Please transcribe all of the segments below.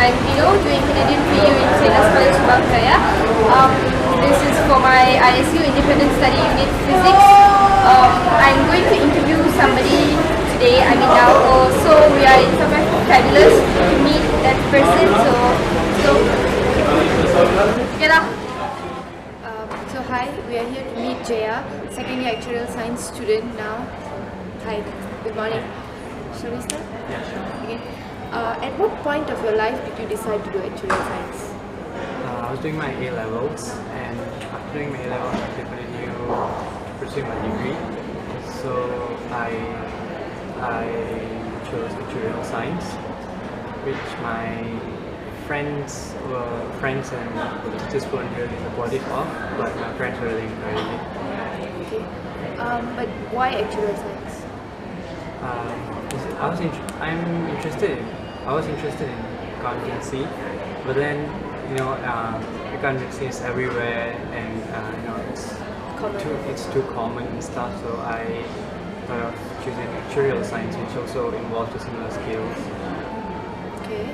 I'm doing Canadian PU in St. College, Subakaya. This is for my ISU Independent Study Unit Physics. I'm going to interview somebody today, now. So we are in somewhere fabulous to meet that person. Get up. So hi, we are here to meet Jaya, second year actuarial science student now. Hi, good morning. Shall we start? Yeah, sure. Okay. At what point of your life did you decide to do actuarial science? I was doing my A-levels, and after doing my A-levels, I decided to pursue my degree. So I chose actuarial science, which my friends and teachers weren't really supportive of, but my friends were really encouraging. Okay. But why actuarial science? I was interested in accountancy, but then accountancy is everywhere, and it's too common and stuff. So I thought of choosing actuarial science, which also involves similar skills. Okay.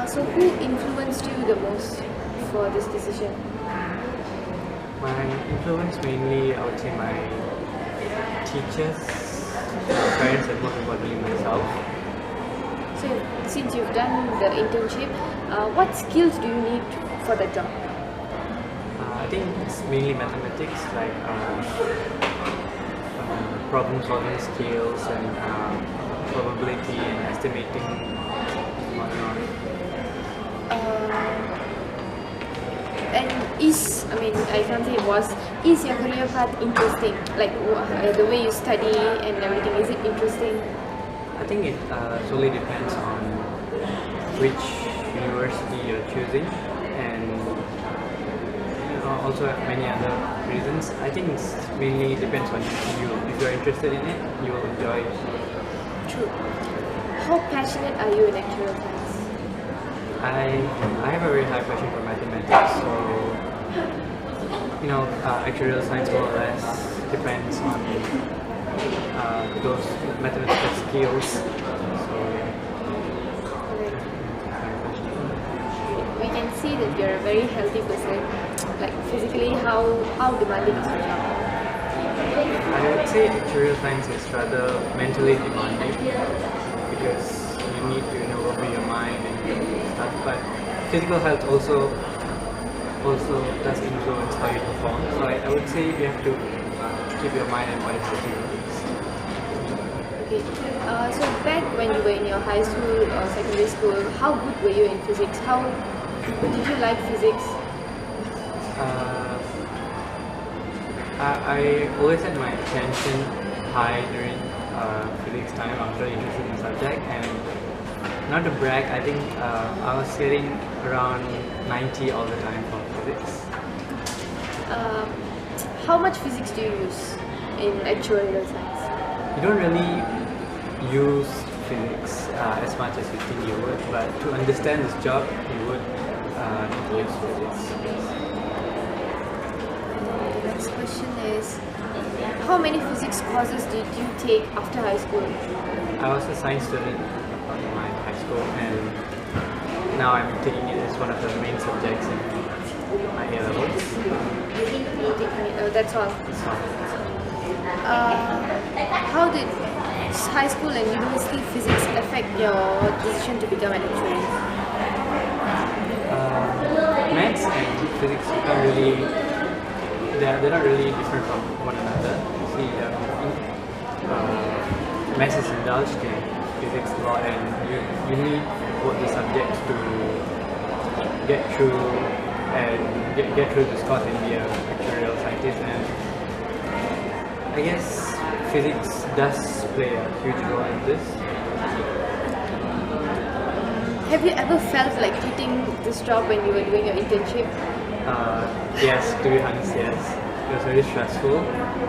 So who influenced you the most for this decision? My influence mainly, I would say, my teachers, my parents, and most importantly myself. So since you've done the internship, what skills do you need for the job? I think it's mainly mathematics, like problem solving skills and probability and estimating and whatnot. I can't say it was, is your career path interesting? Like the way you study and everything, is it interesting? I think it solely depends on which university you're choosing, and also many other reasons. I think it mainly depends on you. If you're interested in it, you will enjoy it. True. How passionate are you in actuarial science? I have a very high passion for mathematics, so actuarial science more or less depends on those mathematical skills. So we can see that you're a very healthy person. Like physically, how demanding is your job? I would say actuarial science is rather mentally demanding because you need to over your mind and stuff. But physical health also does influence how you perform. So I would say you have to keep your mind and body healthy. Okay. So back when you were in your high school or secondary school, how good were you in physics? How did you like physics? I always had my attention high during physics time. I was really interested in the subject, and not to brag, I think I was getting around 90 all the time for physics. How much physics do you use in actuarial science? You don't really use physics as much as you think you would, but to understand this job, you would use physics. The next question is, how many physics courses did you take after high school? I was a science student in my high school, and now I'm taking it as one of the main subjects in my A-levels. That's all. How did high school and university physics affect your decision to become an actuary? Maths and physics are they're not really different from one another. See, maths is indulged in physics a lot, and you need both the subjects to get through this course and be an actuarial scientist. And I guess physics does play a huge role in this. Have you ever felt like quitting this job when you were doing your internship? Yes, to be honest, yes. It was very stressful,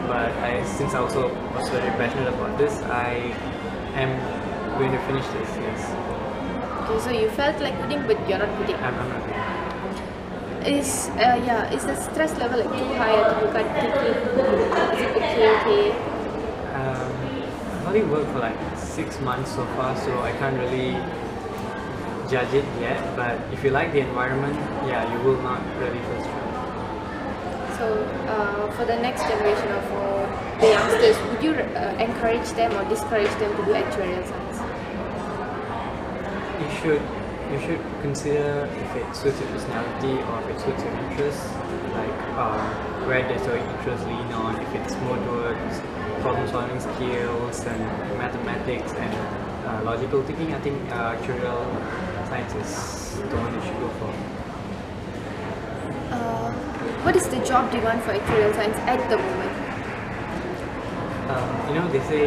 but since I also was very passionate about this, I am going to finish this, yes. Okay, so you felt like quitting, but you're not quitting. I'm not quitting. Is the stress level like too high that you can't take it? Is it okay? I've only worked for like 6 months so far, so I can't really judge it yet, but if you like the environment, yeah, you will not really feel stressed. So, for the next generation of the youngsters, would you encourage them or discourage them to do actuarial science? You should consider if it suits your personality or if it suits your interests, like where does your interest lean on, if it's more towards problem solving skills and mathematics and logical thinking. I think actuarial science is the one you should go for. What is the job demand for actuarial science at the moment? They say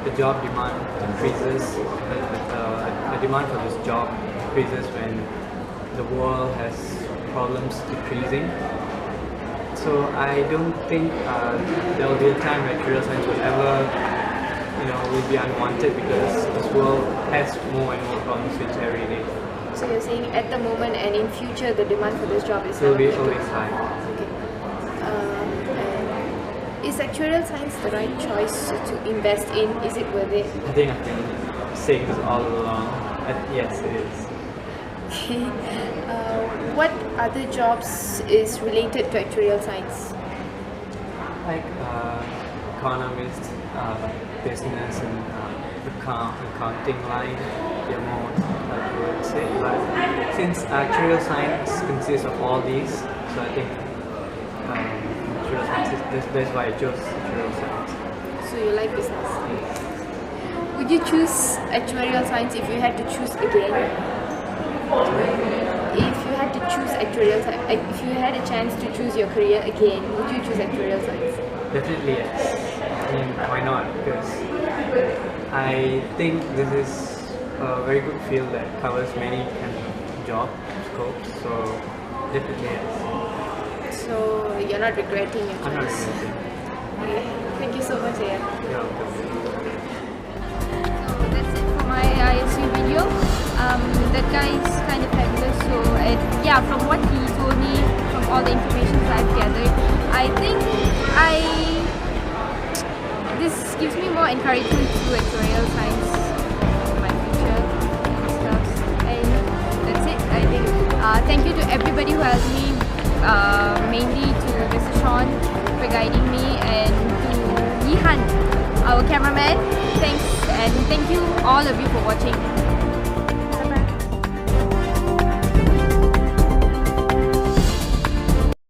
the job demand increases, the demand for this job increases when the world has problems decreasing. So I don't think there will be a time where actuarial science will ever, will be unwanted, because this world has more and more problems with every day. So you're saying at the moment and in future the demand for this job is It will be never going to- always high. Okay. And is actuarial science the right choice to invest in? Is it worth it? I think I've been saying this all along. Yes, it is. Okay. What other jobs is related to actuarial science? Like economist, business, and accounting line. They're more, I would say. But since actuarial science consists of all these, so I think actuarial science that's why I chose actuarial science. So you like business. Would you choose actuarial science if you had to choose again? If you had to choose actuarial science, if you had a chance to choose your career again, would you choose actuarial science? Definitely yes. I mean, why not? Because I think this is a very good field that covers many kinds of job scopes. So definitely yes. So you're not regretting your I'm not choice. regretting. Okay. Thank you so much, Aya. Yeah, okay. So that's it for my ISU video. That guy is kind of fabulous. So yeah, from what he told me, from all the information that I've gathered, I think this gives me more encouragement to do actuarial science for my future and stuff. And that's it. I think. Thank you to everybody who helped me, mainly to Mr. Sean for guiding me, and to Yihan, our cameraman. Thanks, and thank you all of you for watching.